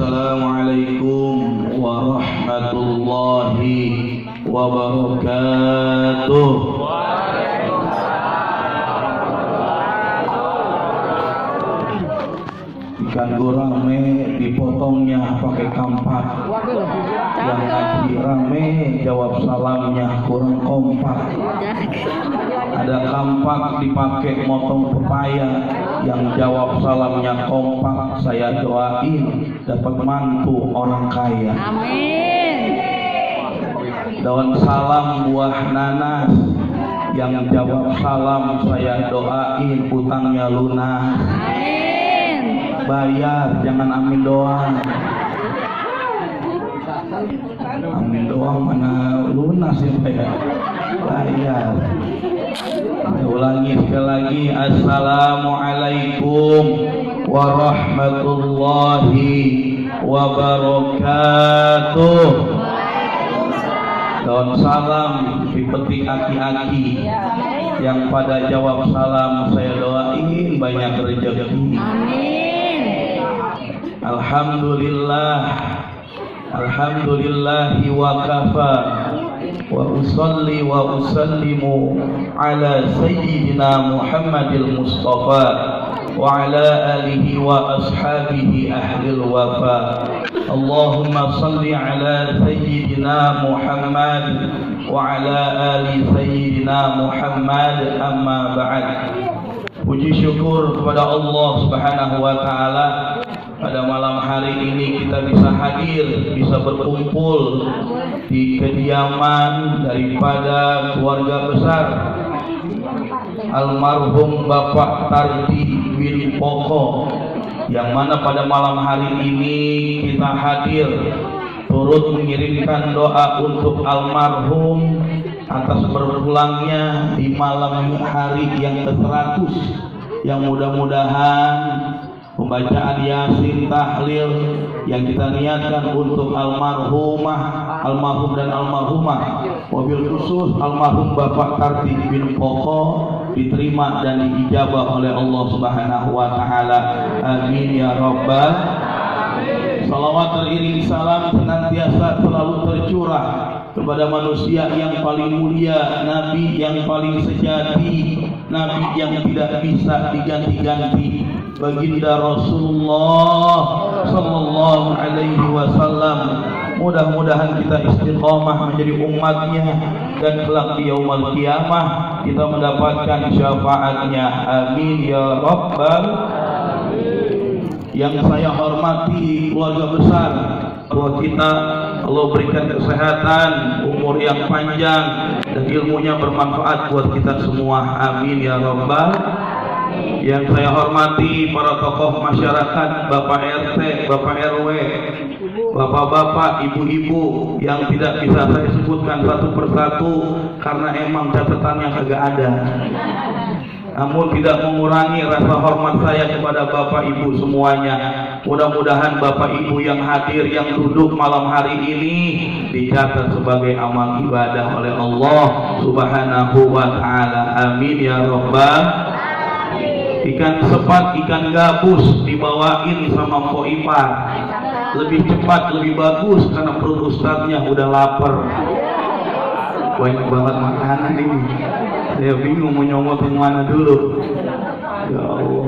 Assalamualaikum warahmatullahi wabarakatuh. Ikan rame dipotongnya pakai kampak. Yang ngaji rame jawab salamnya kurang kompak. Ada kampak dipakai motong pepaya, yang jawab salamnya kompak. Saya doain dapat mantu orang kaya. Amin. Daun salam buah nanas, yang jawab salam saya doain utangnya lunas. Amin. Bayar, jangan amin doang. Amin doang mana lunas ya bayar. Bayar. Saya ulangi sekali lagi. Assalamualaikum warahmatullahi wabarakatuh. Daun salam dipetik aki-aki, yang pada jawab salam saya doain banyak rezeki. Amin. Alhamdulillahi wa kafa wa usalli wa usallimu ala sayyidina Muhammadil Mustafa wa ala alihi wa ashabihi ahlil wafa. Allahumma salli ala sayyidina Muhammad wa ala ali sayyidina Muhammad, amma ba'd. Puji syukur kepada Allah Subhanahu wa taala, pada malam hari ini kita bisa hadir, bisa berkumpul di kediaman daripada keluarga besar almarhum Bapak Tardi bin Poko, yang mana pada malam hari ini kita hadir turut mengirimkan doa untuk almarhum atas berpulangnya di malam hari yang ke-100, yang mudah-mudahan pembacaan Yasin, tahlil yang kita niatkan untuk almarhumah, almarhum dan almarhumah, wabil khusus almarhum Bapak Tardi bin Poko diterima dan diijabah oleh Allah Subhanahu wa taala. Amin ya rabbal alamin. Salawat teriring salam senantiasa selalu tercurah kepada manusia yang paling mulia, Nabi yang paling sejati, Nabi yang tidak bisa diganti-ganti, baginda Rasulullah sallallahu alaihi wasallam. Mudah-mudahan kita istiqamah menjadi umatnya, dan kelak di yaumul qiyamah kita mendapatkan syafaatnya. Amin ya rabbal alamin. Yang saya hormati keluarga besar, bahwa kita Allah berikan kesehatan, umur yang panjang, dan ilmunya bermanfaat buat kita semua. Amin ya rabbal. Yang saya hormati para tokoh masyarakat, Bapak RT, Bapak RW, bapak-bapak, ibu-ibu yang tidak bisa saya sebutkan satu persatu karena emang catatannya kagak ada. Namun tidak mengurangi rasa hormat saya kepada bapak ibu semuanya. Mudah-mudahan bapak ibu yang hadir, yang duduk malam hari ini dicatat sebagai amal ibadah oleh Allah Subhanahu wa taala. Amin ya rabbal. Ikan sepat, ikan gabus dibawain sama Mpok Ipar, lebih cepat, lebih bagus, karena perut ustadznya udah lapar. Banyak banget makanan ini, saya bingung mau nyomot yang mana dulu. Ya Allah.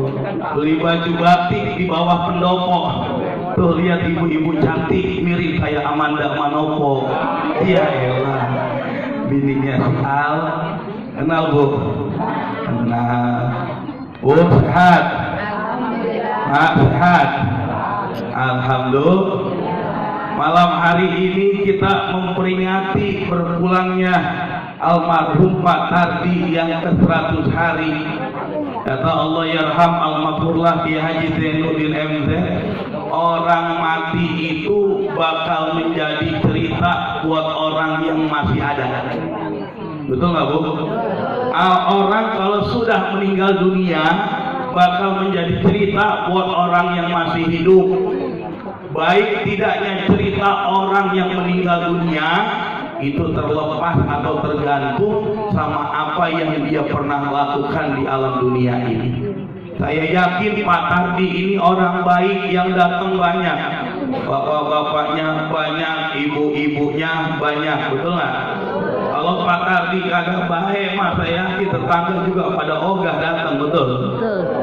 Beli baju batik di bawah pendopo, tuh lihat ibu-ibu cantik mirip kayak Amanda Manopo. Iya elah, bininya si Al. Kenal bu? Kenal. Bu sehat? Mak sehat? Alhamdulillah. Malam hari ini kita memperingati berpulangnya almarhum Pak Tardi yang ke-100 hari. Kata Allah yarham al-maghfurlah Kiai Haji Zainuddin MZ, orang mati itu bakal menjadi cerita buat orang yang masih ada. Betul nggak bu? Orang kalau sudah meninggal dunia bakal menjadi cerita buat orang yang masih hidup. Baik tidaknya cerita orang yang meninggal dunia itu terlepas atau tergantung sama apa yang dia pernah lakukan di alam dunia ini. Saya yakin Pak Tardi ini orang baik yang datang banyak. Bapak-bapaknya banyak, ibu-ibunya banyak, betul nggak? Kalau Pak Tardi kagak baik, mah saya yakin tetangga juga pada ogah datang, betul?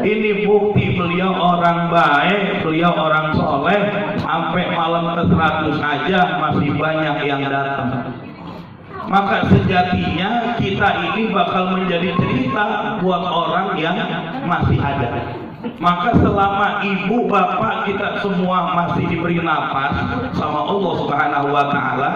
Ini bukti beliau orang baik, beliau orang soleh. Sampai malam ke-100 aja masih banyak yang datang. Maka sejatinya kita ini bakal menjadi cerita buat orang yang masih ada. Maka selama ibu bapak kita semua masih diberi nafas sama Allah Subhanahu wa taala,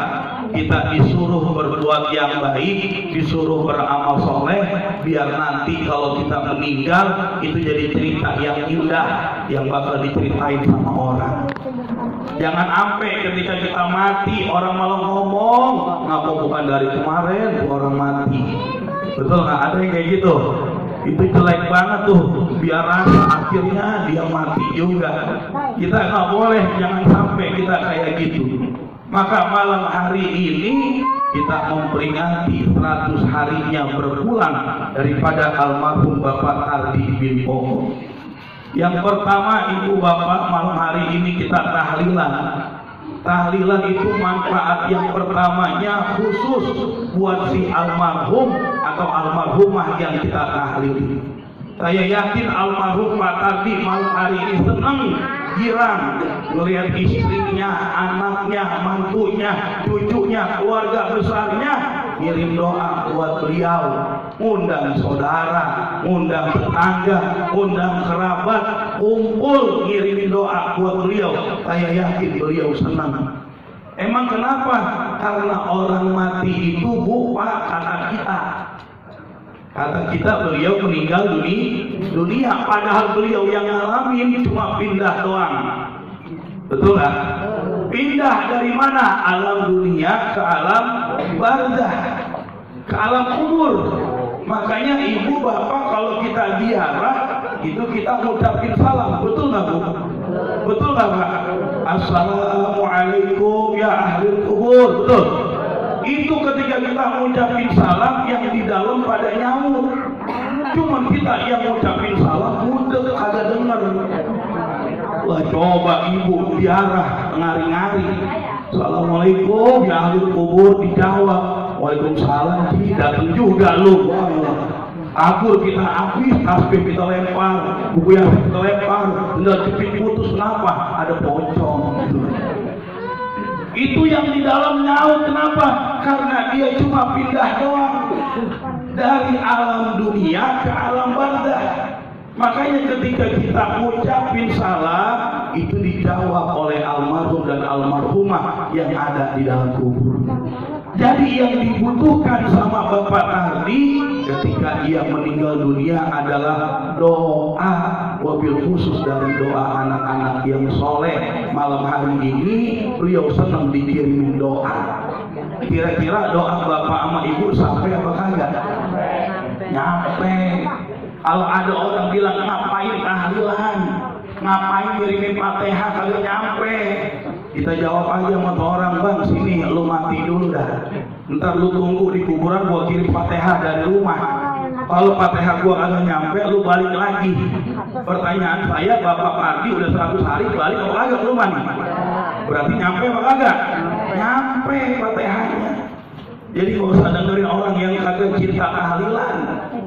kita disuruh berbuat yang baik, disuruh beramal soleh, biar nanti kalau kita meninggal itu jadi cerita yang indah yang bakal diceritain sama orang. Jangan sampai ketika kita mati orang malah ngomong, ngapa bukan dari kemarin orang mati. Betul nggak? Ada yang kayak gitu. Itu jelek banget tuh, biar rasa akhirnya dia mati juga. Kita nggak boleh, jangan sampai kita kayak gitu. Maka malam hari ini kita memperingati 100 harinya berpulang daripada almarhum Bapak Tardi bin Poko. Yang pertama, ibu bapak, malam hari ini kita tahlilan. Tahlilan itu manfaat yang pertamanya khusus buat si almarhum atau almarhumah yang kita tahlil. Saya yakin almarhum Pak Tardi malam hari ini senang, girang melihat istrinya, anaknya, mantunya, cucunya, keluarga besarnya ngirim doa buat beliau, undang saudara, undang tetangga, undang kerabat, kumpul ngirim doa buat beliau. Saya yakin beliau senang. Emang kenapa? Karena orang mati itu bukan kata kita. Kata kita beliau meninggal dunia, padahal beliau yang ngalamin cuma pindah doang. Betul nggak? Pindah dari mana? Alam dunia ke alam barzah, ke alam kubur. Makanya ibu bapak kalau kita ziarah itu kita ngucapin salam. Betul nggak Bu? Betul nggak Pak? Assalamualaikum ya ahli kubur. Betul. Itu ketika kita ngucapin salam yang di dalam pada nyaut. Cuman kita yang ngucapin salam udah kagak dengar. Wah, coba ibu ziarah ngari-ngari. Assalamualaikum ya ahli kubur, dijawab. Waalaikumsalam, datang juga lu. Akur kita habis, tasbih kita lempar, buku yang kita lempar, benda cepit putus, kenapa? Ada pocong. Itu yang di dalam nyaut, kenapa? Karena dia cuma pindah doang dari alam dunia ke alam barzah. Makanya ketika kita ucapin salam itu dijawab oleh almarhum dan almarhumah yang ada di dalam kubur. Jadi yang dibutuhkan sama Bapak Tardi ketika ia meninggal dunia adalah doa, wabil khusus dari doa anak-anak yang soleh. Malam hari ini beliau senang dikirimin doa. Kira-kira doa Bapak sama Ibu sampai apa kagak? Nyampe. Kalau ada orang bilang ngapain tahlilan, ngapain ngirimin Fatihah, kagak nyampe. Kita jawab aja sama orang, bang sini lu mati dulu dah, ntar lu tunggu di kuburan gua kirim Fatihah dari rumah. Kalau Fatihah gua kagak nyampe, lu balik lagi. Pertanyaan saya, Bapak Tardi udah 100 hari balik apa kagak ke rumah nih? Berarti nyampe apa kagak? Nyampe Fatihahnya. Jadi gak usah dengerin orang yang kagak cinta tahlilan,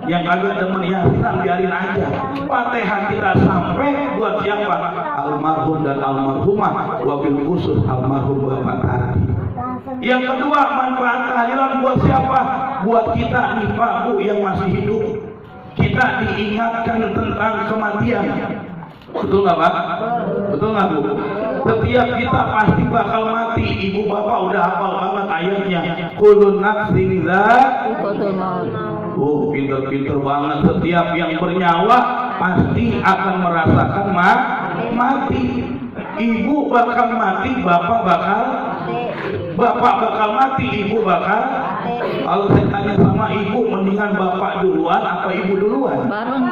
yang kagak demen yasinan, biarin aja. Fatihah kita sampai buat siapa? Almarhum dan almarhumah, wabil khusus almarhum Bapak Tardi. Yang kedua, manfaat tahlilan buat siapa? Buat kita nih Pak Bu yang masih hidup. Kita diingatkan tentang kematian. Betul nggak Pak? Betul nggak Bu? Setiap kita pasti bakal mati. Ibu bapak udah hafal banget ayatnya. Kulun nafsin dha'iqatul maut. Pinter-pinter banget. Setiap yang bernyawa pasti akan merasakan mati. Ibu bakal mati, bapak bakal mati, ibu bakal. Kalau saya tanya sama ibu, mendingan bapak duluan apa ibu duluan? Bareng.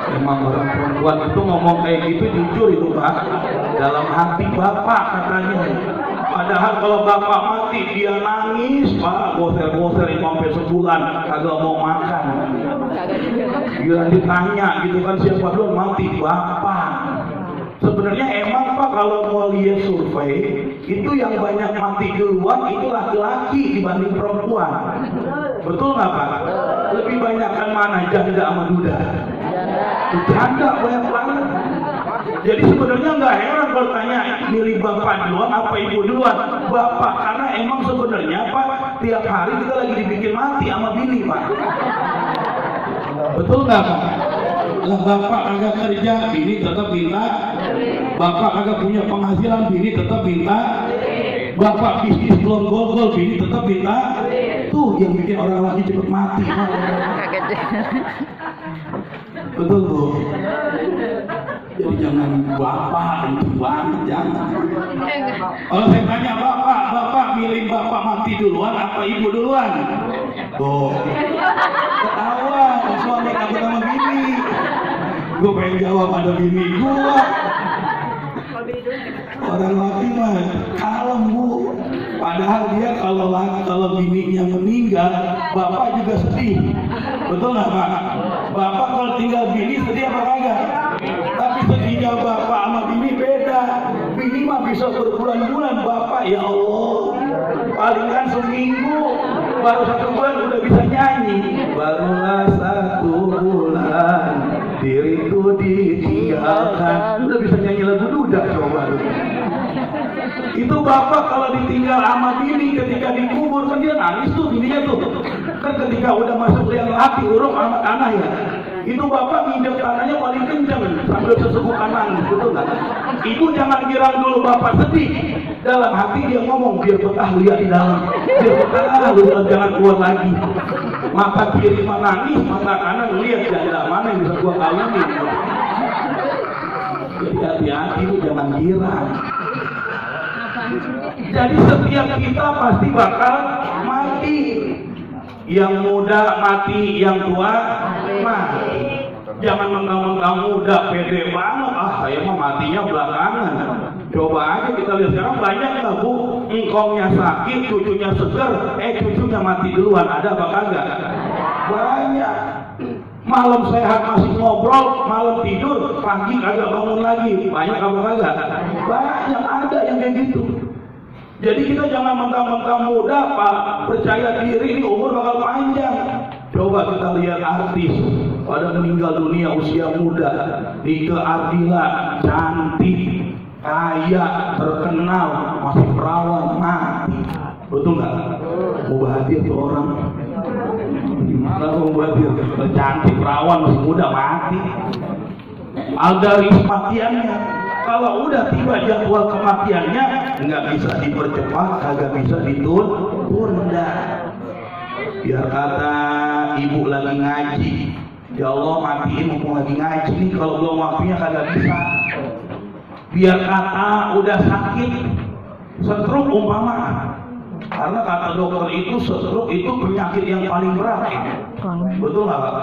Emang orang perempuan itu ngomong kayak gitu jujur itu Pak, dalam hati bapak katanya. Padahal kalau bapak mati dia nangis Pak, goser-goser sampai sebulan kagak mau makan. Gila ditanya gitu kan siapa duluan mati, bapak. Sebenarnya emang Pak kalau mau lihat survei itu yang banyak mati duluan itu laki-laki dibanding perempuan. Betul nggak Pak? Lebih banyak kan mana janda sama duda? Janda banyak banget. Jadi sebenarnya nggak heran kalau tanya milih bapak duluan apa ibu duluan? Bapak, karena emang sebenarnya Pak tiap hari kita lagi dibikin mati sama bini Pak. Betul nggak Pak? Lah bapak agak kerja, bini tetap minta. Bapak agak punya penghasilan, bini tetap minta. Bapak bisnis belum gol-gol, bini tetap minta. Tuh yang bikin orang lagi cepet mati. Betul Bu. Jadi jangan bapak itu banget, jangan. Kalau saya tanya bapak milih bapak mati duluan apa ibu duluan? Tuh ketawa, suami takut sama bini. Gue pengen jawab ada bini gua. Orang laki mah kalem Bu. Padahal dia kalau bininya meninggal, bapak juga sedih. Betul nggak Pak? Bapak kalau tinggal bini sedih apa kagak? Tapi sedihnya bapak sama bini beda. Bini mah bisa berbulan-bulan, bapak ya Allah. Paling kan seminggu, baru 1 bulan udah bisa nyanyi. Barulah 1 bulan diriku ditinggalkan, udah bisa nyanyi lagu duda coba. Itu bapak kalau ditinggal sama bini ketika dikubur kan dia nangis tuh bininya tuh. Kan ketika udah masuk liang hati urung sama tanah ya. Itu bapak nginjek tanahnya paling kencang sambil sesebukan nangis, betul nggak? Ibu jangan kira dulu bapak sedih. Dalam hati dia ngomong biar betah lihat di dalam, biar betah lihat jangan keluar lagi. Mata kiri nangis, mata kanan lihat janda mana yang bisa gua kawinin. Jadi hati-hati lu jangan girang. Jadi setiap kita pasti bakal mati. Yang muda mati, yang tua mati. Jangan mentang-mentang muda pede banget. Saya mah matinya belakangan. Coba aja kita lihat sekarang banyak nggak Bu, engkongnya sakit, cucunya seger, cucunya mati duluan. Ada apa kagak? Banyak. Malam sehat masih ngobrol, malam tidur, pagi kagak bangun lagi. Banyak apa kagak? Banyak, ada yang kayak gitu. Jadi kita jangan mentang-mentang muda Pak, percaya diri ini umur bakal panjang. Coba kita lihat artis pada meninggal dunia usia muda. Nike Ardila, cantik, kaya, terkenal, masih perawan, mati. Betul nggak? Mubadir tuh orang. Gimana mubadir? Cantik, perawan, masih muda, mati. Ada kematiannya. Kalau udah tiba jadwal kematiannya, nggak bisa dipercepat, kagak bisa ditunda. Biar kata ibu lagi ngaji, ya Allah matiin mumpung lagi ngaji nih, kalau belum waktunya kagak bisa. Biar kata udah sakit, stroke umpama, karena kata dokter itu stroke itu penyakit yang paling berat. Betul nggak Pak?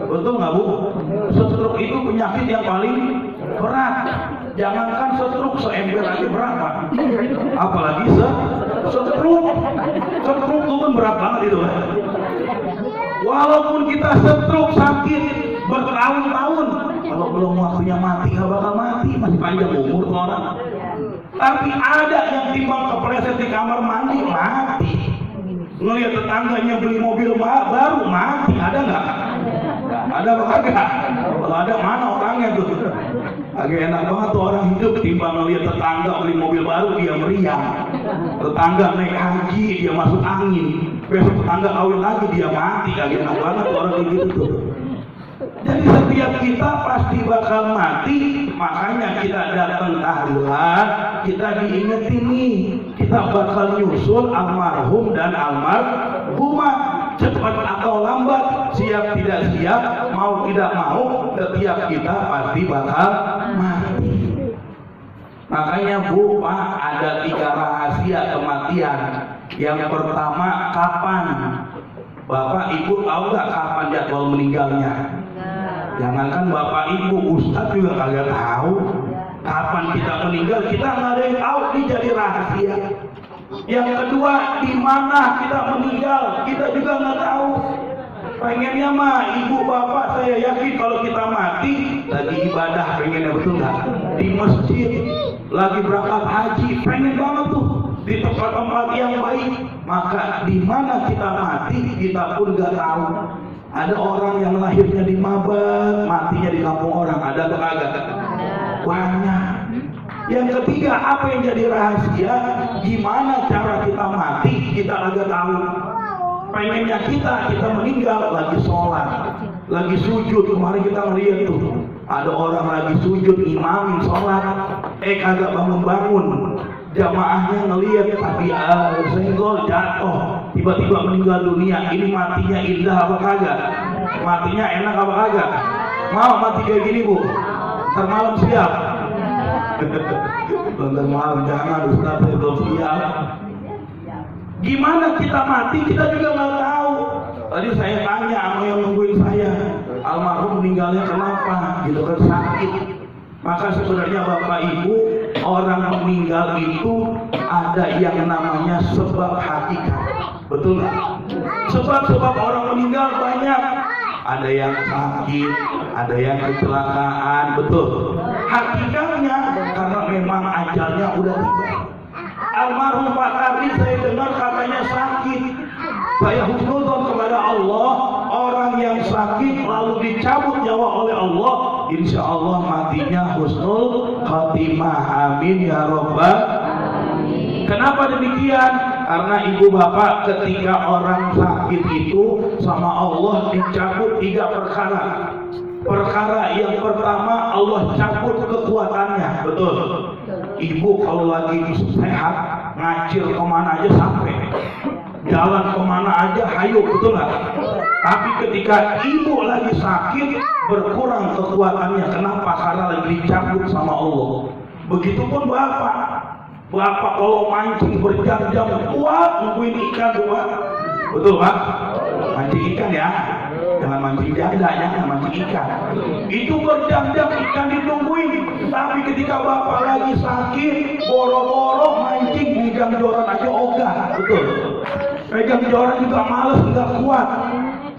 Betul nggak Bu? Stroke itu penyakit yang paling berat. Jangankan stroke, seember aja berat Pak. Apalagi stroke. Stroke itu kan berat banget itu. Walaupun kita stroke sakit bertahun-tahun, kalau belum waktunya mati nggak bakal mati, masih panjang umur tuh orang. Tapi ada yang timbang kepleset di kamar mandi mati. Ngelihat tetangganya beli mobil baru mati, ada nggak? Ada apa kagak? Kalau ada mana orangnya tuh? Agak enak banget tuh orang hidup timbang ngelihat tetangga beli mobil baru dia meriang. Tetangga naik haji dia masuk angin. Besok tetangga kawin lagi dia mati. Agak enak banget tuh orang kayak gitu tuh. Jadi setiap kita pasti bakal mati, makanya kita datang tahlilan, kita diingetin nih, kita bakal nyusul almarhum dan almarhumah. Cepat atau lambat, siap tidak siap, mau tidak mau, setiap kita pasti bakal mati. Makanya Bu, Pak, ada 3 rahasia kematian. Yang pertama, kapan? Bapak Ibu tahu nggak kapan jadwal meninggalnya? Jangankan Bapak Ibu, Ustadz juga kagak tahu kapan kita meninggal. Kita nggak ada yang tahu, ini jadi rahasia. Yang kedua, di mana kita meninggal, kita juga nggak tahu. pengennya mah ibu bapak saya yakin kalau kita mati lagi ibadah pengennya, betul nggak? Di masjid lagi berangkat haji pengen banget tuh di tempat-tempat yang baik. Maka di mana kita mati kita pun nggak tahu. Ada orang yang lahirnya di Mabat, matinya di kampung orang, ada atau kagak? Banyak. Yang ketiga, apa yang jadi rahasia? Gimana cara kita mati kita agak tahu. Pengennya kita meninggal lagi sholat, lagi sujud. Kemarin kita ngeliat tuh ada orang lagi sujud, imamin sholat, kagak bangun-bangun. Jamaahnya ngeliat tapi senggol jatuh, tiba-tiba meninggal dunia. Ini matinya indah apa kagak? Matinya enak apa kagak? Mau mati kayak gini bu? Ntar malam siap. Ntar malam jangan, Ustaz itu siap. Gimana kita mati kita juga nggak tahu. Tadi saya tanya sama yang nungguin saya, almarhum meninggalnya kenapa? Gitu kan, sakit. Maka sebenarnya Bapak Ibu, orang meninggal itu ada yang namanya sebab hakikat. Betul nggak? Sebab-sebab orang meninggal banyak. Ada yang sakit, ada yang kecelakaan, betul. Hakikatnya karena memang ajalnya udah tiba. Almarhum Pak Kardi saya dengar katanya sakit. Saya husnuzon kepada Allah, orang yang sakit lalu dicabut nyawa oleh Allah, insya Allah matinya husnul khatimah. Amin ya Rabbal. Kenapa demikian? Karena ibu bapak ketika orang sakit itu sama Allah dicabut 3 perkara. Perkara yang pertama Allah cabut kekuatannya, betul. Ibu kalau lagi sehat ngacir kemana aja sampai, jalan kemana aja hayu, betul nggak? Tapi ketika ibu lagi sakit berkurang kekuatannya, kenapa? Karena lagi dicabut sama Allah. Begitupun bapak. Bapak kalau mancing berjam-jam kuat nungguin ikan tuh pak, betul pak? Mancing ikan ya, jangan mancing janda, jangan mancing ikan. Itu berjam-jam ikan ditungguin. Tapi ketika bapak lagi sakit, boro-boro mancing megang joran aja ogah, betul? Megang joran juga males, nggak kuat.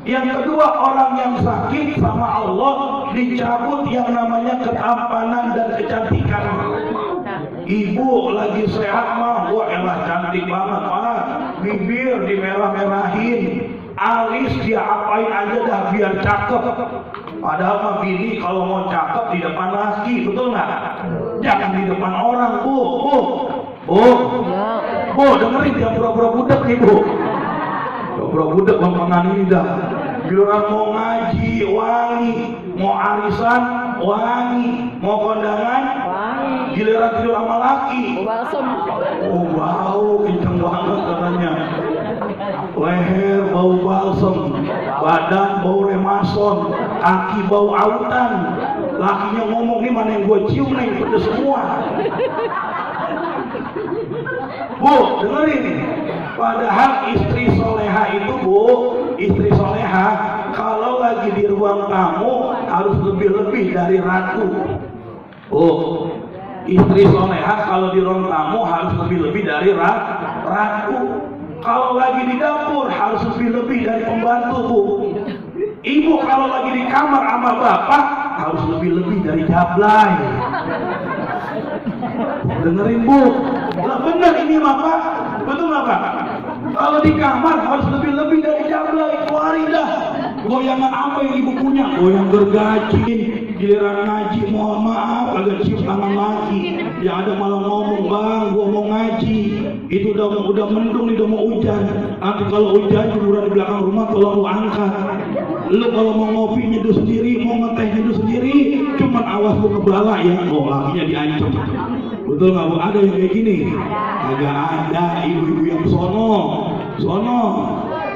Yang kedua, orang yang sakit sama Allah dicabut yang namanya ketampanan dan kecantikan. Ibu lagi sehat mah, wah elah cantik banget pak, bibir dimerah-merahin, alis dia apain aja dah biar cakep. Padahal mah bini kalau mau cakep di depan laki, betul nggak? Jangan di depan orang, bu, dengerin dia pura-pura budak nih bu, pura-pura budak bang ini dah. Giliran mau ngaji wangi, mau arisan wangi, mau kondangan giliran tidur sama laki. Oh bau kenceng banget katanya. Leher bau balsem, badan bau remason, kaki bau autan. Lakinya ngomong, nih mana yang gue cium nih, pedes semua. Bu, dengerin. Padahal istri soleha itu bu, istri soleha kalau lagi di ruang tamu harus lebih-lebih dari ratu. Oh, istri soleha kalau di ruang tamu harus lebih-lebih dari ratu. Kalau lagi di dapur harus lebih-lebih dari pembantu bu. Ibu kalau lagi di kamar sama bapak harus lebih-lebih dari jablay. Dengerin bu, lah bener ini bapak, betul nggak pak? Kalau di kamar harus lebih-lebih dari jablay. Keluarin dah goyangan apa yang ibu punya, goyang gergajin. Giliran ngaji mohon maaf agak cium tangan laki, yang ada malah ngomong, bang gua mau ngaji, itu udah mendung, udah mau hujan. Nanti kalau hujan jemuran di belakang rumah tolong lu angkat. Lu kalau mau ngopi nyeduh sendiri, mau ngeteh nyeduh sendiri, cuman awas lu ngebala ya. Oh lakinya diancam. Betul nggak bu? Ada yang kayak gini? Agak ada ibu-ibu yang sono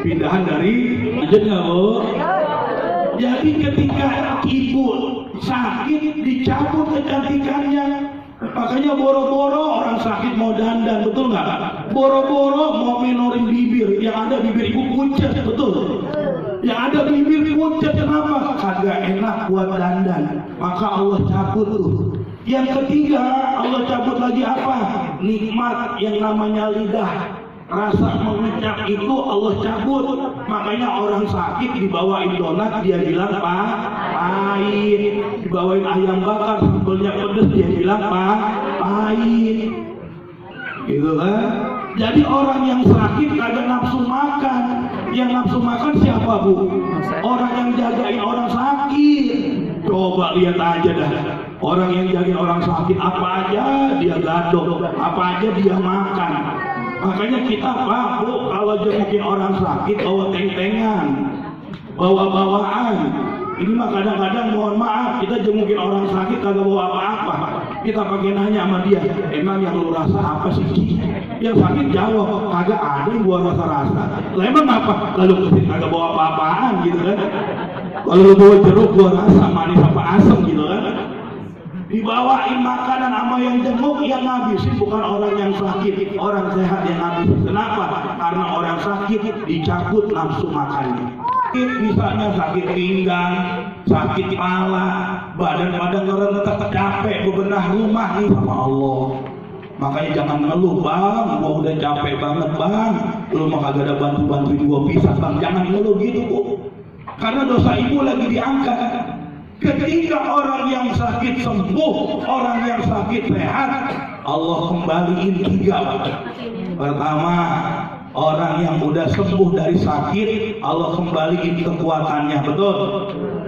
pindahan dari masjid nggak bu? Jadi ketika ibu sakit dicabut kecantikannya. Makanya boro-boro orang sakit mau dandan, betul nggak? Boro-boro mau menorin bibir, yang ada bibir ibu pucat, betul? Yang ada bibir pucat, kenapa? Kagak enak buat dandan, maka Allah cabut tuh. Yang ketiga Allah cabut lagi apa? Nikmat yang namanya lidah. rasa mengucap itu Allah cabut. Makanya orang sakit dibawain donat dia bilang pahit, dibawain ayam bakar sambelnya pedes dia bilang pahit, gitu kan. Jadi orang yang sakit kagak nafsu makan. Yang nafsu makan siapa, Bu? Orang yang jagain orang sakit. Coba lihat aja dah, orang yang jagain orang sakit apa aja dia gadok, apa aja dia makan. Makanya kita, Pak, Bu, kalau jengukin orang sakit bawa teng-tengan, bawa bawaan. Ini mah kadang-kadang mohon maaf, kita jengukin orang sakit kagak bawa apa-apa. Kita pakai nanya sama dia, emang yang lu rasa apa sih? Yang sakit jawab, kagak ada yang gua rasa-rasa. Lah emang apa? Lalu kesini kagak bawa apa-apaan gitu kan? Kalau lu bawa jeruk gua rasa manis apa asam gitu kan? Dibawain makanan sama yang jenguk, yang ngabisin bukan orang yang sakit, orang sehat yang ngabisin. Kenapa? Karena orang sakit dicabut nafsu makannya. Misalnya sakit pinggang, sakit kepala, badan ngerentet, capek, bebenah rumah nih sama Allah. Makanya jangan ngeluh, Bang, gua udah capek banget, Bang, lu mah kagak ada bantuin gua pisah, Bang. Jangan ngeluh gitu, Bu, karena dosa ibu lagi diangkat. Ketika orang yang sakit sembuh, orang yang sakit sehat, Allah kembaliin 3. Pertama, orang yang udah sembuh dari sakit, Allah kembaliin kekuatannya, betul.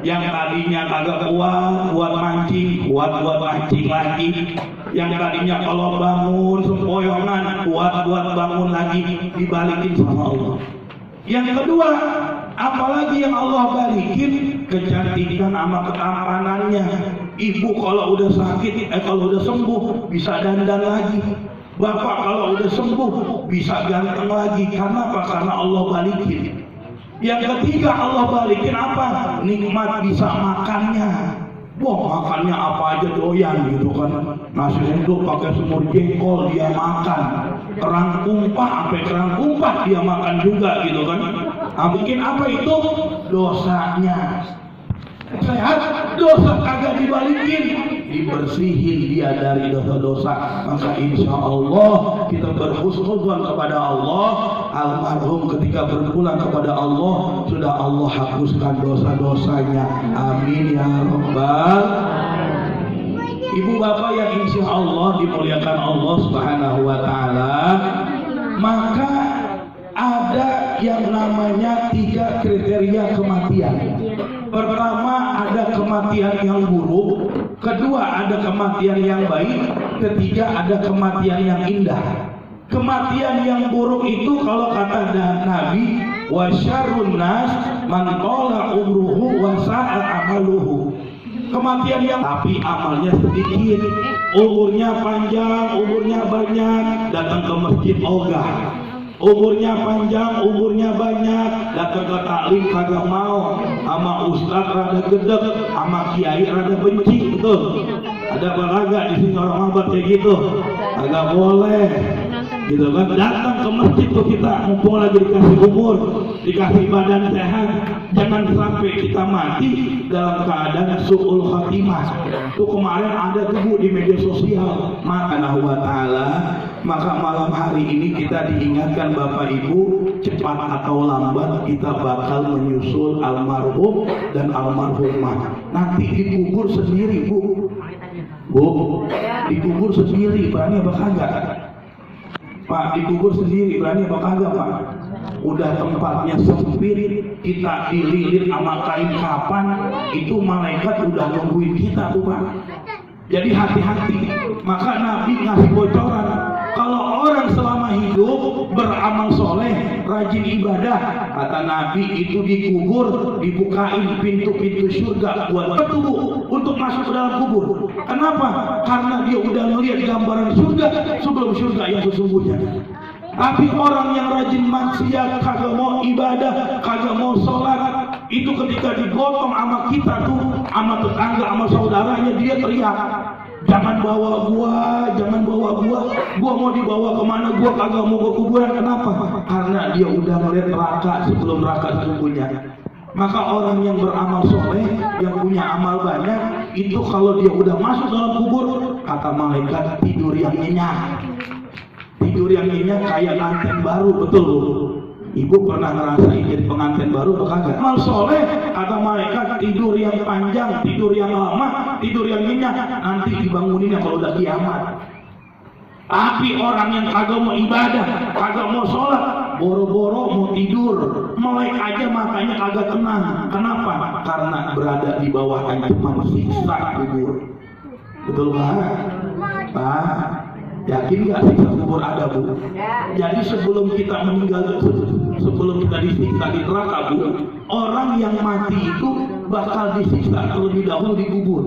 Yang tadinya kagak kuat mancing, kuat mancing lagi. Yang tadinya kalau bangun sempoyongan, kuat bangun lagi, dibalikin sama Allah. Yang kedua, apalagi yang Allah balikin, kecantikan sama ketampanannya. Ibu kalau udah sakit, kalau udah sembuh bisa dandan lagi. Bapak kalau udah sembuh bisa ganteng lagi. Karena apa? Karena Allah balikin. Yang ketiga Allah balikin apa? Nikmat bisa makannya. Wah, makannya apa aja doyan gitu kan. Nasi uduk pakai semur jengkol dia makan. Kerang kumpah sampai kerang kumpah dia makan juga gitu kan. Nah, bikin apa itu? Dosanya. Sehat, dosa kagak dibalikin, dibersihin dia dari dosa-dosa. Maka insya Allah kita berhusnuzon kepada Allah. Almarhum ketika berpulang kepada Allah, sudah Allah hapuskan dosa-dosanya. Amin ya Rabbal. Ibu bapak yang insya Allah dimuliakan Allah Subhanahu wa Ta'ala, maka ada yang namanya 3 kriteria kematian. Pertama, ada kematian yang buruk. Kedua, ada kematian yang baik. Ketiga, ada kematian yang indah. Kematian yang buruk itu kalau kata Nabi, wa syarrun nas man qala umruhu wa sa'a amaluhu. Kematian yang tapi amalnya sedikit, umurnya panjang, umurnya banyak, datang ke masjid ogah. Umurnya panjang, umurnya banyak, datang ke taklim kagak mau, sama ustaz rada gedek, sama kiai rada benci, betul. Ada balaga di sini orang mabat kayak gitu, agak boleh, gitu kan. Datang ke masjid tuh kita, mumpung lagi dikasih umur, dikasih badan sehat, jangan sampai kita mati dalam keadaan su'ul khatimah. Tuh kemarin ada tuh di media sosial, maka malam hari ini kita diingatkan Bapak Ibu, cepat atau lambat kita bakal menyusul almarhum dan almarhumah. Nanti dikubur sendiri, Bu, dikubur sendiri, berani apa kagak? Pak, dikubur sendiri, berani apa kagak, Pak? Udah tempatnya sempit, kita dililit sama kain kapan, itu malaikat udah nungguin kita tuh, Pak. Jadi hati-hati. Maka Nabi ngasih bocoran, kalau orang selama hidup beramal soleh, rajin ibadah, kata Nabi itu dikubur, dibukain pintu-pintu surga buat bertubuh untuk masuk ke dalam kubur. Kenapa? Karena dia udah melihat gambaran surga sebelum surga yang sesungguhnya. Tapi orang yang rajin maksiat, kagak mau ibadah, kagak mau sholat, itu ketika digotong sama kita tuh, sama tetangga, sama saudaranya, dia teriak, jangan bawa gua mau dibawa kemana, gua kagak mau ke kuburan. Kenapa? Karena dia udah melihat neraka sebelum neraka sesungguhnya. Maka orang yang beramal soleh, yang punya amal banyak, itu kalau dia udah masuk dalam kubur, kata malaikat, tidur yang nyenyak. tidur yang nyenyak kayak pengantin baru, betul Bu? Ibu pernah ngerasain jadi pengantin baru atau kagak? Amal soleh kata malaikat, tidur yang panjang, tidur yang lama, tidur yang nyenyak, nanti dibangunin kalau udah kiamat. Tapi orang yang kagak mau ibadah, kagak mau sholat, boro-boro mau tidur, melek aja makanya kagak tenang. Kenapa? Karena berada di bawah ancaman siksa kubur. Betul Pak? Yakin nggak siksa kubur ada Bu? Jadi sebelum kita meninggal, sebelum kita disiksa di neraka Bu, orang yang mati itu bakal disiksa terlebih dahulu di kubur.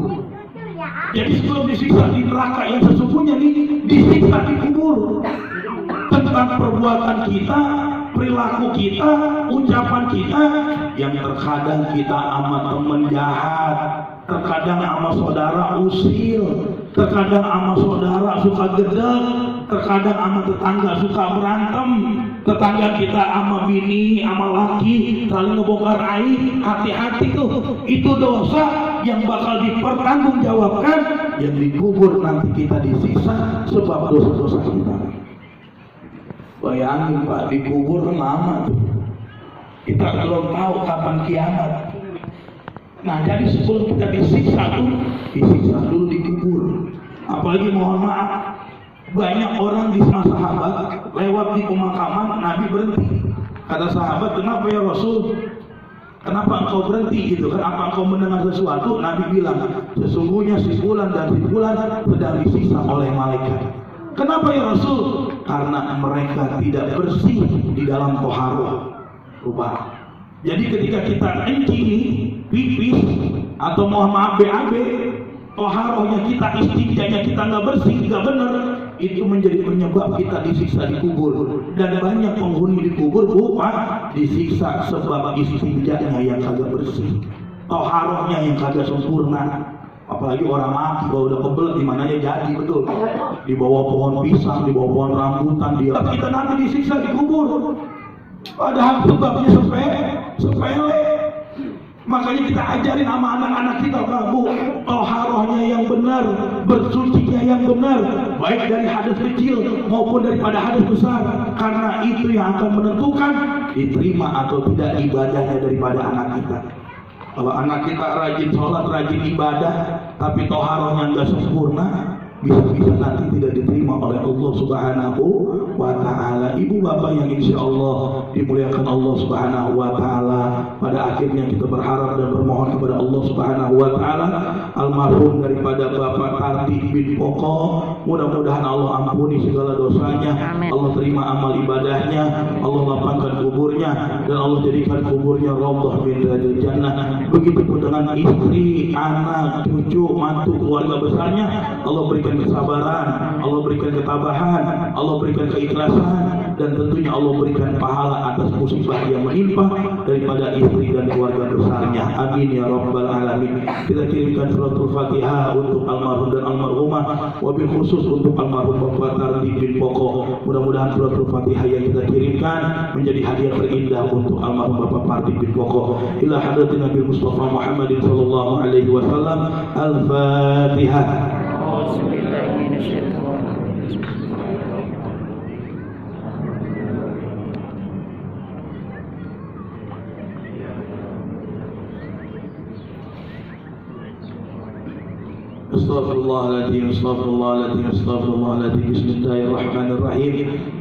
Jadi sebelum disiksa di neraka yang sesungguhnya disiksa di kubur tentang perbuatan kita, perilaku kita, ucapan kita yang terkadang kita sama temen jahat, terkadang sama saudara usil, terkadang sama saudara suka gedek, terkadang sama tetangga suka berantem, tetangga kita sama bini, sama laki saling ngebongkar aib. Hati-hati tuh, itu dosa yang bakal dipertanggungjawabkan, yang dikubur nanti kita disiksa sebab dosa-dosa kita. Bayangin Pak, dikubur kan lama tuh, kita belum tahu kapan kiamat. Nah jadi sebelum kita disiksa dulu dikubur. Apalagi mohon maaf, banyak orang di sana sahabat lewat di pemakaman Nabi berhenti. Kata sahabat, kenapa ya Rasul? Kenapa engkau berhenti gitu kan? Apa engkau mendengar sesuatu? Nabi bilang, sesungguhnya si fulan dan si fulan sedang disiksa oleh malaikat. Kenapa ya Rasul? Karena mereka tidak bersih di dalam toharoh. Lupa. Jadi ketika kita kencing pipis atau mohon maaf BAB, toharohnya kita, istinjanya kita nggak bersih, nggak benar, itu menjadi penyebab kita disiksa di kubur. Dan banyak penghuni di kubur Bu Pak disiksa sebab istinjanya yang kagak bersih, toharohnya yang kagak sempurna. Apalagi orang mati kalau udah kebelet di mananya jadi, betul, di bawah pohon pisang, di bawah pohon rambutan dia. Kita nanti disiksa di kubur, padahal sebabnya sepele. Makanya kita ajarin sama anak-anak kita, Bu, toharohnya yang benar, bersucinya yang benar, baik dari hadas kecil maupun daripada hadas besar, karena itu yang akan menentukan diterima atau tidak ibadahnya daripada anak kita. Kalau anak kita rajin sholat, rajin ibadah, tapi toharohnya nggak sempurna, bisa-bisa nanti tidak diterima oleh Allah Subhanahu wa Ta'ala. Ibu bapak yang insya Allah dimuliakan Allah Subhanahu wa Ta'ala, pada akhirnya kita berharap dan bermohon kepada Allah Subhanahu wa Ta'ala, almarhum daripada Bapak Karti bin Poko, mudah-mudahan Allah ampuni segala dosanya, Allah terima amal ibadahnya, Allah lapangkan kuburnya, dan Allah jadikan kuburnya raudhah min riyadil jannah. Begitupun dengan istri, anak, cucu, mantu, keluarga besarnya, Allah berikan kesabaran, Allah berikan ketabahan, Allah berikan keikhlasan, dan tentunya Allah berikan pahala atas musibah yang menimpa daripada istri dan keluarga besarnya. Amin ya rabbal alamin. Kita kirimkan suratul Fatihah untuk almarhum dan almarhumah, wabil khusus untuk almarhum Bapak Karti bin Poko. Mudah-mudahan suratul Fatihah yang kita kirimkan menjadi hadiah terindah untuk almarhum Bapak Karti bin Poko. Ila hadratin Nabi Mustafa Muhammadin sallallahu alaihi wasallam. Al-Fatihah. Astaghfirullahaladzim, astaghfirullahaladzim, astaghfirullahaladzim. Bismillahirrahmanirrahim.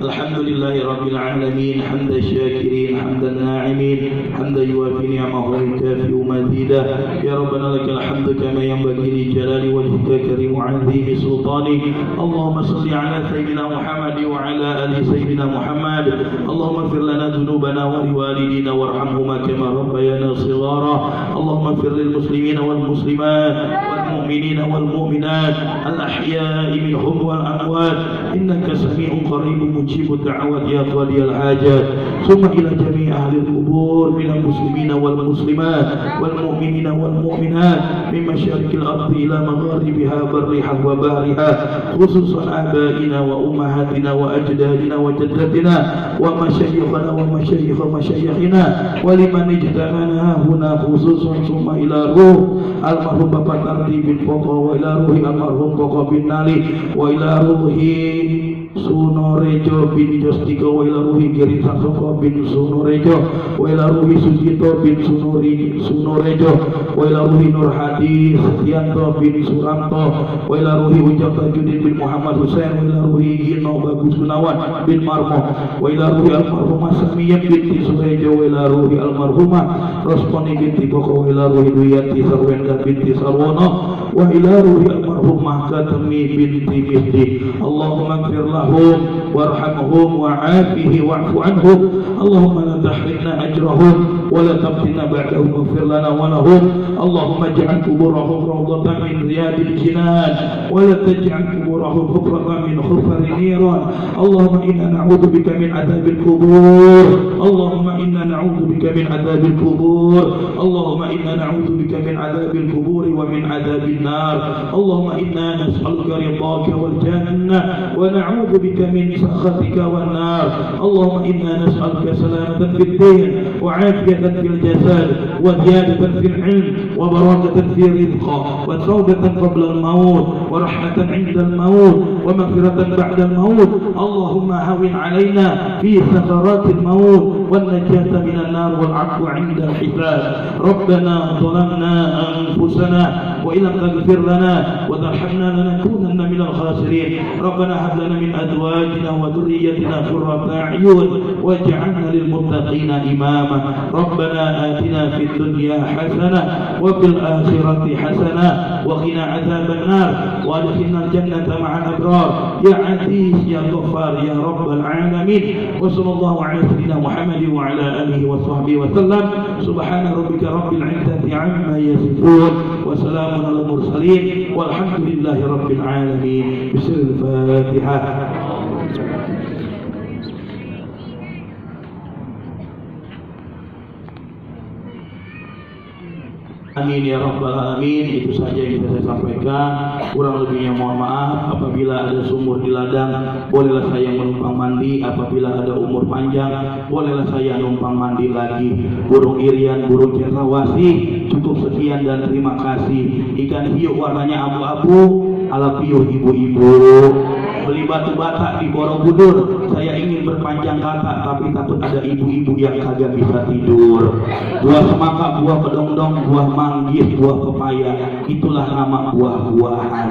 Alhamdulillahi rabbil alamin, hamdan syakirin, hamdan na'imin, hamdan yuwafi ni'amahu wa yukafi'u mazidah. Ya Rabbana lakal hamdu kama yanbaghi li jalali wajhika karim 'azimi sultani. Allahumma salli ala sayyidina Muhammad wa ala ali sayyidina Muhammad. Allahumma ighfir lana dhunubana wa liwalidina warhamhuma kama rabbayana shighara. Allahumma ighfir lil muslimina wal muslimat wal mu'minina wal المؤمنات الأحياء منهم والأموات إنك سميع قريب مجيب الدعوات يا قاضي الحاجات. ثم إلى جميع أهل القبور من المسلمين والمسلمات والمؤمنين والمؤمنات من مشارق الأرض إلى مغاربها برها وبحرها، خصوصا آبائنا وأمهاتنا وأجدادنا وجداتنا ومشايخنا ومشايخ مشايخنا ولمن اجتمعنا هنا خصوصا، ثم إلى روح almarhum Bapak Tardi bin Poko, wa ila ruhi almarhum Poko bin Nali, wa ila ruhi Sunorejo bin Jostika, wa ila ruhi Giri Sasoko bin Sunorejo, wa ila ruhi Sujito bin Sunorejo, wa ila ruhi Nur Hadi Setianto bin Suranto, wa ila ruhi Ujang Tajudin bin Muhammad Hussein, wa ila ruhi Gino Bagus Gunawan bin Marmo, wa ila ruhi almarhumah Samiyah binti Surejo, wa ila ruhi almarhumah Rosponi binti Boko, wa ila ruhi Duyati Sarwenka binti Sarwono, wa ila ruhi almarhumah Katmi binti Mihdi. Allahumma gfir lahum warhamhum wa'afihi wa'fu anhum. Allahumma la tahrimna ajrahum wa la taftina ba'dahum, waghfir lana wa lahum. Allahumma ij'al quburahum rawdatan min riyadil jinan wa la taj'al quburahum hufratan min hufari niran. Allahumma inna na'udzu bika min adzabil qubur. Allahumma inna na'udzu bika min adzabil qubur. Allahumma inna na'udzu bika min adzabil qubur wa min adzabin nar. Allahumma inna nas'aluka ridhaka wal jannah wa na'udzu bika min sakhatika wan nar. Allahumma inna nas'aluka salamatan fid din wa 'afiyatan fil jasad wa ziyadatan fil 'ilm wa barakatan fi rizqa wa tawbatan qabla al-maut wa rahmatan 'inda al-maut wa maghfiratan ba'da al-maut. Allahumma hawin 'alaina fi sakarat al-maut wan najata min an-nar wal 'afwa 'inda al-hisab. Rabbana dhalamna anfusana wa illam taghfir lana wa tarhamna lanakunanna minal khasirin. Rabbana hab lana min azwajina wa dhurriyyatina qurrata a'yun waj'alna lil muttaqina imama. Rabbana atina fid dunya hasanah wa fil akhirati hasanah wa qina adzaban nar wa adkhilna al jannata ma'al abrar ya aziz ya ghaffar ya rabbal alamin. Wa sallallahu ala sayyidina Muhammadin wa ala alihi wa sahbihi wa sallam. Subhana rabbika rabbil izzati amma yasifun wa salamun alal mursalin walhamdulillahi rabbil alamin. Bismillahirrahmanirrahim. Amin ya rabbal alamin. Itu saja yang bisa saya sampaikan. Kurang lebihnya mohon maaf. Apabila ada sumur di ladang, bolehlah saya menumpang mandi. Apabila ada umur panjang, bolehlah saya numpang mandi lagi. Burung irian, burung cendrawasih. Cukup sekian dan terima kasih. Ikan hiu warnanya abu-abu ala piuh ibu-ibu. Beli batu bata di Borobudur. Saya ingin berpanjang kata, tapi takut ada ibu-ibu yang kagak bisa tidur. Buah semangka, buah kedongdong, buah manggis, buah pepaya, itulah nama buah-buahan.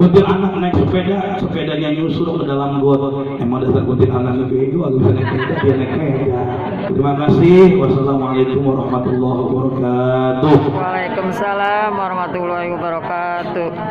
Kuntil anak naik sepeda, sepedanya nyusul ke dalam got. Emang dasar kuntil anak bego, aku bisa naik sepeda, dia naik sepeda. Terima kasih. Wassalamualaikum warahmatullahi wabarakatuh. Waalaikumsalam warahmatullahi wabarakatuh.